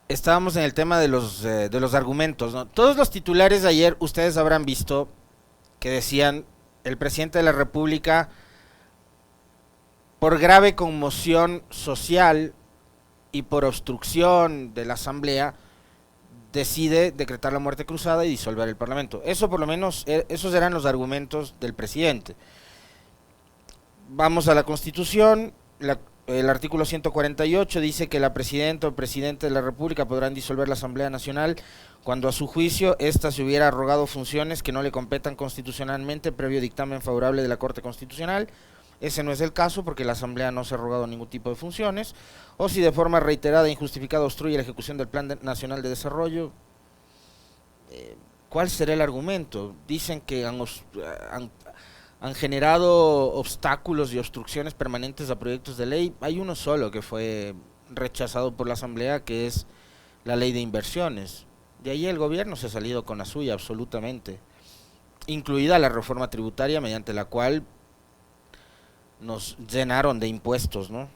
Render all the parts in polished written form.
estábamos en el tema de los argumentos, ¿no? Todos los titulares de ayer ustedes habrán visto que decían el presidente de la República, por grave conmoción social y por obstrucción de la Asamblea, decide decretar la muerte cruzada y disolver el Parlamento. Eso por lo menos, esos eran los argumentos del presidente. Vamos a la Constitución, el artículo 148 dice que la presidenta o presidente de la República podrán disolver la Asamblea Nacional cuando a su juicio ésta se hubiera arrogado funciones que no le competan constitucionalmente previo dictamen favorable de la Corte Constitucional. Ese no es el caso porque la Asamblea no se ha arrogado ningún tipo de funciones, o si de forma reiterada e injustificada obstruye la ejecución del Plan Nacional de Desarrollo. ¿Cuál será el argumento? Dicen que han generado obstáculos y obstrucciones permanentes a proyectos de ley. Hay uno solo que fue rechazado por la Asamblea, que es la ley de inversiones. De ahí el gobierno se ha salido con la suya absolutamente, incluida la reforma tributaria mediante la cual nos llenaron de impuestos, ¿no?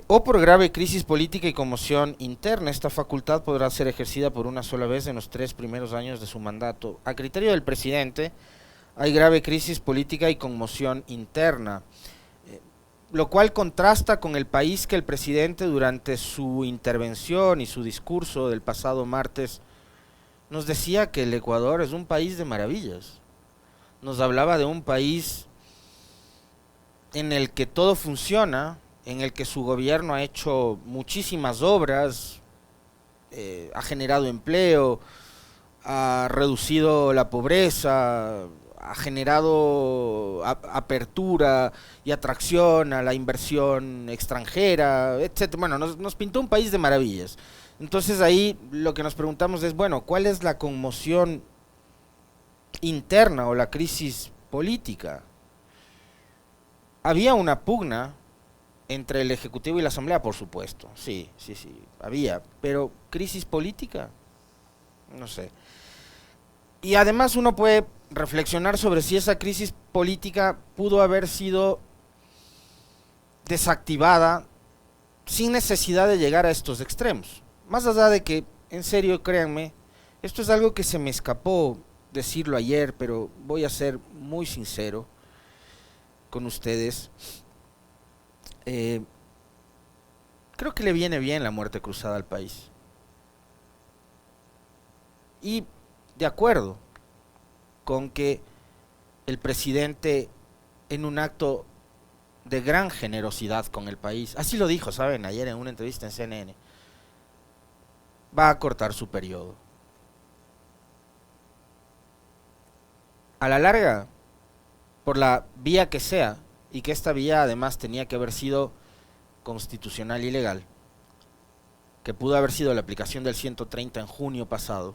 O por grave crisis política y conmoción interna, esta facultad podrá ser ejercida por una sola vez en los 3 primeros años de su mandato. A criterio del presidente, hay grave crisis política y conmoción interna, lo cual contrasta con el país que el presidente durante su intervención y su discurso del pasado martes nos decía que el Ecuador es un país de maravillas. Nos hablaba de un país en el que todo funciona, en el que su gobierno ha hecho muchísimas obras, ha generado empleo, ha reducido la pobreza, ha generado apertura y atracción a la inversión extranjera, etcétera. Bueno, nos pintó un país de maravillas. Entonces ahí lo que nos preguntamos es, bueno, ¿cuál es la conmoción interna o la crisis política? Había una pugna entre el Ejecutivo y la Asamblea, por supuesto, sí, sí, sí, había, pero crisis política, no sé. Y además uno puede reflexionar sobre si esa crisis política pudo haber sido desactivada sin necesidad de llegar a estos extremos. Más allá de que, en serio, créanme, esto es algo que se me escapó decirlo ayer, pero voy a ser muy sincero con ustedes. Eh, Creo que le viene bien la muerte cruzada al país. Y de acuerdo con que el presidente, en un acto de gran generosidad con el país, así lo dijo, ¿saben? Ayer en una entrevista en CNN, va a cortar su periodo. A la larga, por la vía que sea, y que esta vía además tenía que haber sido constitucional y legal, que pudo haber sido la aplicación del 130 en junio pasado,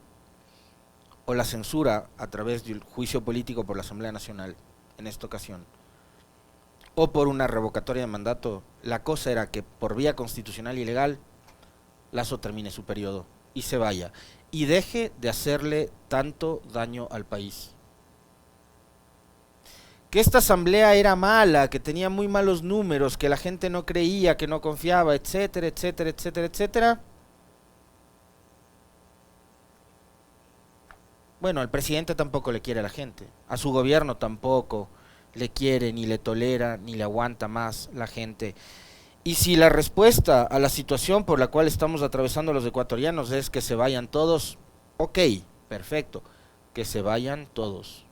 o la censura a través del juicio político por la Asamblea Nacional en esta ocasión, o por una revocatoria de mandato, la cosa era que por vía constitucional y legal Lazo termine su periodo y se vaya, y deje de hacerle tanto daño al país. Que esta asamblea era mala, que tenía muy malos números, que la gente no creía, que no confiaba, etcétera, etcétera, etcétera, etcétera. Bueno, al presidente tampoco le quiere a la gente, a su gobierno tampoco le quiere, ni le tolera, ni le aguanta más la gente. Y si la respuesta a la situación por la cual estamos atravesando los ecuatorianos es que se vayan todos, ok, perfecto, que se vayan todos.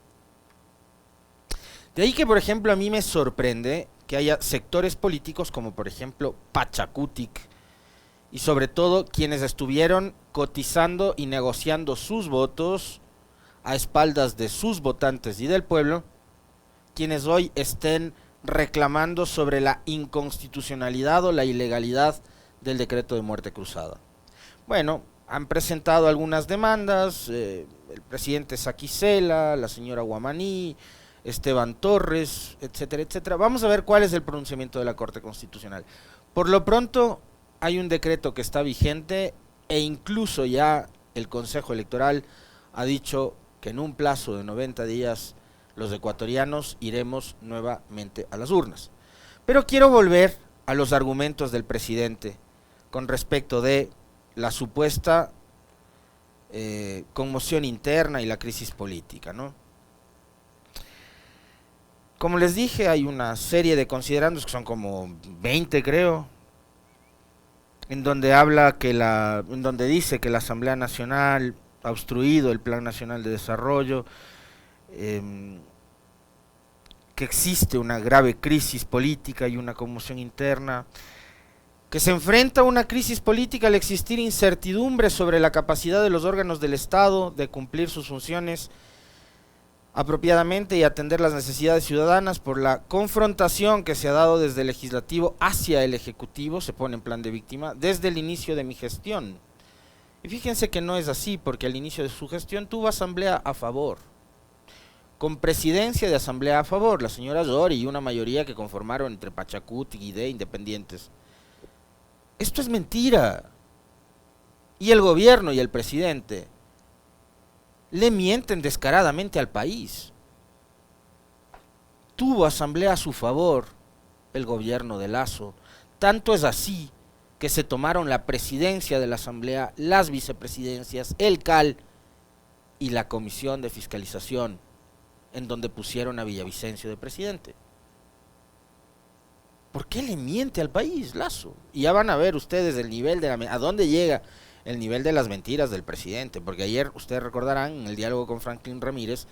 De ahí que, por ejemplo, a mí me sorprende que haya sectores políticos como, por ejemplo, Pachacutic, y sobre todo quienes estuvieron cotizando y negociando sus votos a espaldas de sus votantes y del pueblo, quienes hoy estén reclamando sobre la inconstitucionalidad o la ilegalidad del decreto de muerte cruzada. Bueno, han presentado algunas demandas, el presidente Saquicela, la señora Guamaní, Esteban Torres, etcétera, etcétera. Vamos a ver cuál es el pronunciamiento de la Corte Constitucional. Por lo pronto, hay un decreto que está vigente e incluso ya el Consejo Electoral ha dicho que en un plazo de 90 días los ecuatorianos iremos nuevamente a las urnas. Pero quiero volver a los argumentos del presidente con respecto de la supuesta conmoción interna y la crisis política, ¿no? Como les dije, hay una serie de considerandos que son como 20, creo, en donde en donde dice que la Asamblea Nacional ha obstruido el Plan Nacional de Desarrollo, que existe una grave crisis política y una conmoción interna, que se enfrenta a una crisis política al existir incertidumbre sobre la capacidad de los órganos del Estado de cumplir sus funciones apropiadamente y atender las necesidades ciudadanas por la confrontación que se ha dado desde el legislativo hacia el ejecutivo, se pone en plan de víctima, desde el inicio de mi gestión. Y fíjense que no es así, porque al inicio de su gestión tuvo asamblea a favor, con presidencia de asamblea a favor, la señora Zori y una mayoría que conformaron entre Pachacuti, Guidé, independientes. Esto es mentira. Y el gobierno y el presidente le mienten descaradamente al país. Tuvo asamblea a su favor el gobierno de Lasso. Tanto es así que se tomaron la presidencia de la asamblea, las vicepresidencias, el CAL y la comisión de fiscalización, en donde pusieron a Villavicencio de presidente. ¿Por qué le miente al país, Lasso? Y ya van a ver ustedes el nivel de a dónde llega el nivel de las mentiras del presidente, porque ayer ustedes recordarán en el diálogo con Franklin Ramírez,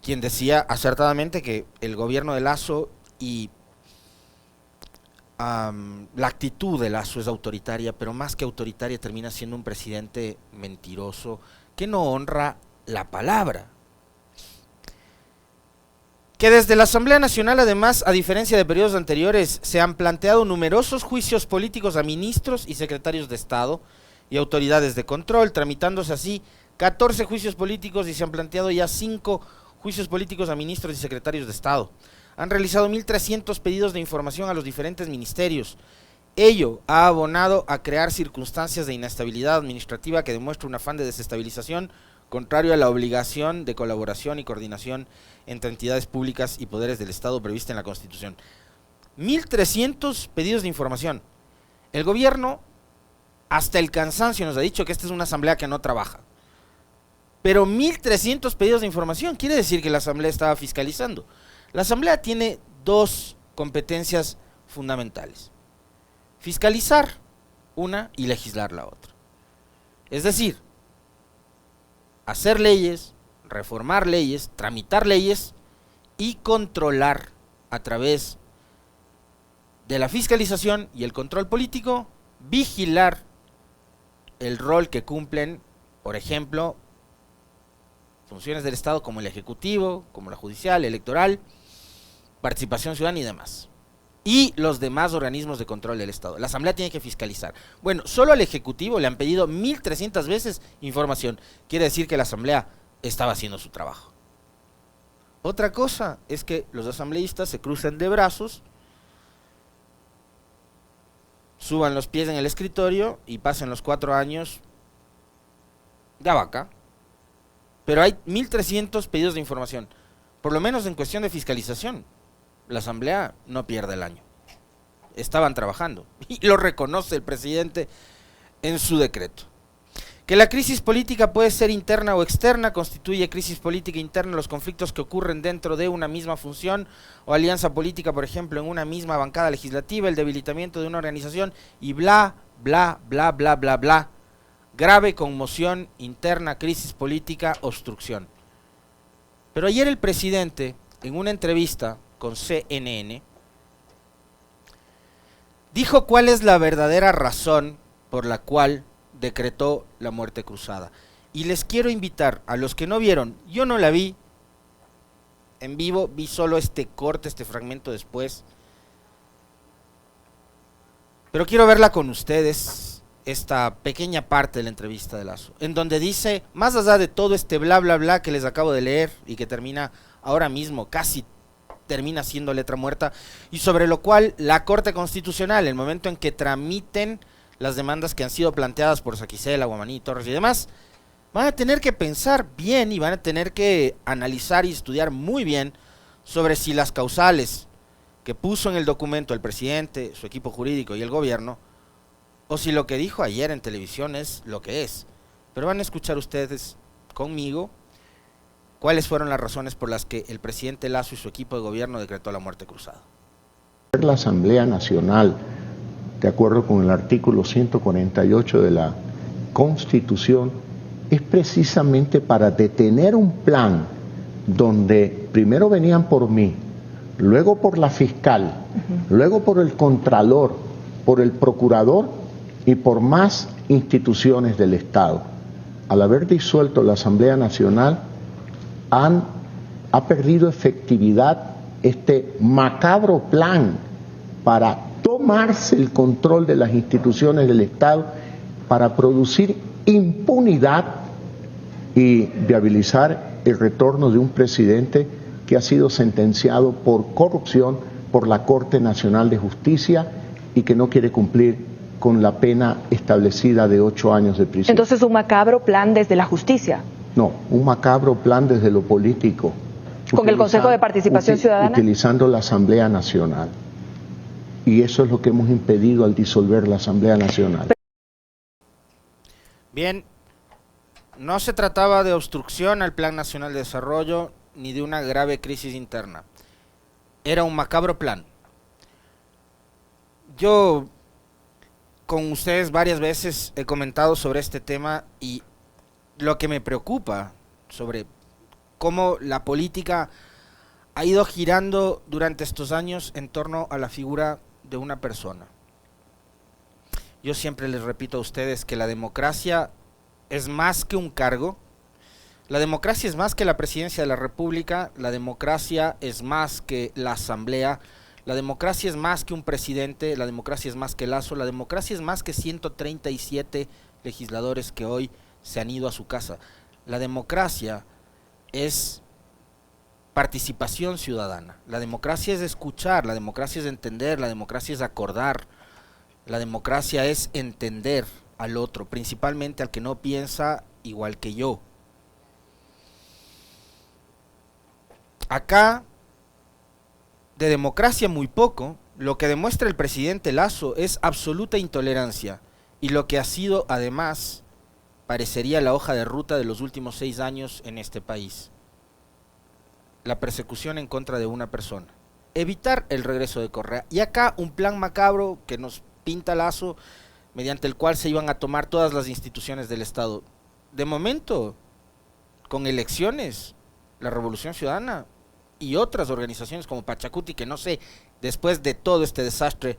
quien decía acertadamente que el gobierno de Lasso y la actitud de Lasso es autoritaria, pero más que autoritaria termina siendo un presidente mentiroso que no honra la palabra. Que desde la Asamblea Nacional, además, a diferencia de periodos anteriores, se han planteado numerosos juicios políticos a ministros y secretarios de Estado y autoridades de control, tramitándose así 14 juicios políticos y se han planteado ya 5 juicios políticos a ministros y secretarios de Estado. Han realizado 1.300 pedidos de información a los diferentes ministerios. Ello ha abonado a crear circunstancias de inestabilidad administrativa que demuestra un afán de desestabilización contrario a la obligación de colaboración y coordinación entre entidades públicas y poderes del Estado prevista en la Constitución. 1.300 pedidos de información. El gobierno, hasta el cansancio, nos ha dicho que esta es una asamblea que no trabaja. Pero 1.300 pedidos de información quiere decir que la asamblea estaba fiscalizando. La asamblea tiene dos competencias fundamentales: fiscalizar una y legislar la otra. Es decir, hacer leyes, reformar leyes, tramitar leyes y controlar a través de la fiscalización y el control político, vigilar el rol que cumplen, por ejemplo, funciones del Estado como el Ejecutivo, como la Judicial, electoral, participación ciudadana y demás. Y los demás organismos de control del Estado. La Asamblea tiene que fiscalizar. Bueno, solo al Ejecutivo le han pedido 1.300 veces información. Quiere decir que la Asamblea estaba haciendo su trabajo. Otra cosa es que los asambleístas se crucen de brazos, suban los pies en el escritorio y pasen los 4 años de vaca. Pero hay 1.300 pedidos de información. Por lo menos en cuestión de fiscalización, la asamblea no pierde el año. Estaban trabajando y lo reconoce el presidente en su decreto. Que la crisis política puede ser interna o externa, constituye crisis política interna los conflictos que ocurren dentro de una misma función o alianza política, por ejemplo, en una misma bancada legislativa, el debilitamiento de una organización y bla, bla, bla, bla, bla, bla. Grave conmoción interna, crisis política, obstrucción. Pero ayer el presidente, en una entrevista con CNN, dijo cuál es la verdadera razón por la cual decretó la muerte cruzada. Y les quiero invitar a los que no vieron, yo no la vi en vivo, vi solo este corte, este fragmento después, pero quiero verla con ustedes, esta pequeña parte de la entrevista de Lasso, en donde dice, más allá de todo este bla bla bla que les acabo de leer y que termina ahora mismo, casi termina siendo letra muerta, y sobre lo cual la Corte Constitucional, el momento en que tramiten las demandas que han sido planteadas por Saquicela, Guamaní, Torres y demás, van a tener que pensar bien y van a tener que analizar y estudiar muy bien sobre si las causales que puso en el documento el presidente, su equipo jurídico y el gobierno o si lo que dijo ayer en televisión es lo que es. Pero van a escuchar ustedes conmigo cuáles fueron las razones por las que el presidente Lasso y su equipo de gobierno decretó la muerte cruzada. La Asamblea Nacional, de acuerdo con el artículo 148 de la Constitución, es precisamente para detener un plan donde primero venían por mí, luego por la fiscal, luego por el contralor, por el procurador y por más instituciones del Estado. Al haber disuelto la Asamblea Nacional, ha perdido efectividad este macabro plan para tomarse el control de las instituciones del Estado, para producir impunidad y viabilizar el retorno de un presidente que ha sido sentenciado por corrupción por la Corte Nacional de Justicia y que no quiere cumplir con la pena establecida de 8 años de prisión. Entonces, un macabro plan desde la justicia. No, un macabro plan desde lo político. Con el Consejo de Participación Ciudadana. Utilizando la Asamblea Nacional. Y eso es lo que hemos impedido al disolver la Asamblea Nacional. Bien, no se trataba de obstrucción al Plan Nacional de Desarrollo ni de una grave crisis interna. Era un macabro plan. Yo con ustedes varias veces he comentado sobre este tema y lo que me preocupa sobre cómo la política ha ido girando durante estos años en torno a la figura de una persona. Yo siempre les repito a ustedes que la democracia es más que un cargo, la democracia es más que la presidencia de la República, la democracia es más que la asamblea, la democracia es más que un presidente, la democracia es más que Lasso, la democracia es más que 137 legisladores que hoy se han ido a su casa. La democracia es participación ciudadana, la democracia es escuchar, la democracia es entender, la democracia es acordar, la democracia es entender al otro, principalmente al que no piensa igual que yo. Acá, de democracia muy poco, lo que demuestra el presidente Lasso es absoluta intolerancia, y lo que ha sido, además, parecería la hoja de ruta de los últimos 6 años en este país. La persecución en contra de una persona. Evitar el regreso de Correa. Y acá un plan macabro que nos pinta Lasso, mediante el cual se iban a tomar todas las instituciones del Estado. De momento, con elecciones, la Revolución Ciudadana y otras organizaciones como Pachacuti, que no sé, después de todo este desastre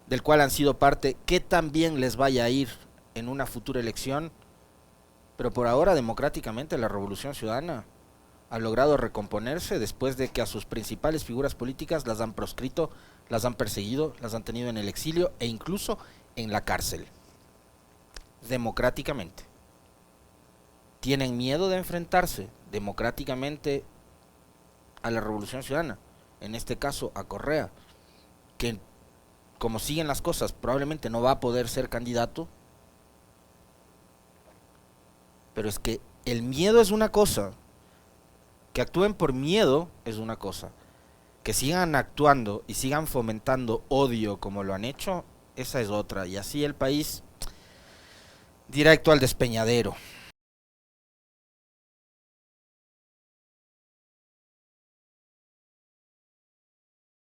del cual han sido parte, qué tan bien les vaya a ir en una futura elección, pero por ahora democráticamente la Revolución Ciudadana ha logrado recomponerse después de que a sus principales figuras políticas las han proscrito, las han perseguido, las han tenido en el exilio e incluso en la cárcel. Democráticamente. Tienen miedo de enfrentarse democráticamente a la Revolución Ciudadana, en este caso a Correa, que como siguen las cosas probablemente no va a poder ser candidato, pero es que el miedo es una cosa, que actúen por miedo es una cosa, que sigan actuando y sigan fomentando odio como lo han hecho, esa es otra, y así el país directo al despeñadero.